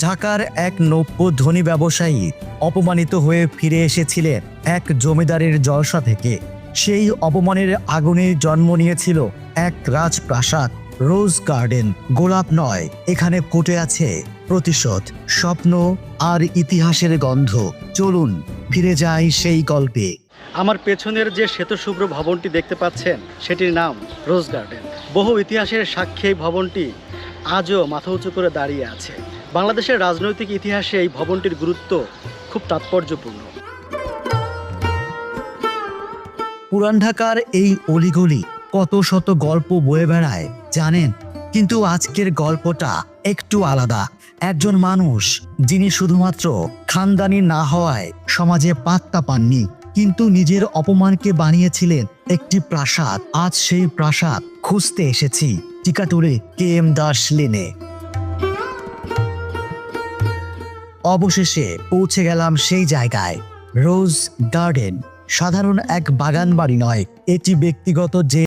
ঢাকার এক নব্য ধনী ব্যবসায়ী অপমানিত হয়ে ফিরে এসেছিলেন এক জমিদারের জলসা থেকে। সেই অপমানের আগুনে জন্ম নিয়েছিল এক রাজপ্রাসাদ, রোজ গার্ডেন। গোলাপ নয়, এখানে ফুটে আছে প্রতিশোধ, স্বপ্ন আর ইতিহাসের গন্ধ। চলুন ফিরে যাই সেই গল্পে। আমার পেছনের যে শ্বেতশুভ্র ভবনটি দেখতে পাচ্ছেন সেটির নাম রোজ গার্ডেন। বহু ইতিহাসের সাক্ষী এই ভবনটি আজও মাথা উঁচু করে দাঁড়িয়ে আছে। বাংলাদেশের রাজনৈতিক ইতিহাসে এই ভবনটির গুরুত্ব খুব তাৎপর্যপূর্ণ। পুরান ঢাকার এই অলিগলি কত শত গল্প বয়ে বেড়ায় জানেন, কিন্তু আজকের গল্পটা একটু আলাদা। একজন মানুষ যিনি শুধুমাত্র খানদানি না হওয়ায় সমাজে পাত্তা পাননি, কিন্তু নিজের অপমানকে বানিয়েছিলেন একটি প্রাসাদ। আজ সেই প্রাসাদ খুঁজতে এসেছি টিকাটুরে KM দাস লেনে। অবশেষে পৌঁছে গেলাম সেই জায়গায়, রোজ গার্ডেন। সাধারণ এক বাগান বাড়ি নয়, এটি ব্যক্তিগত যে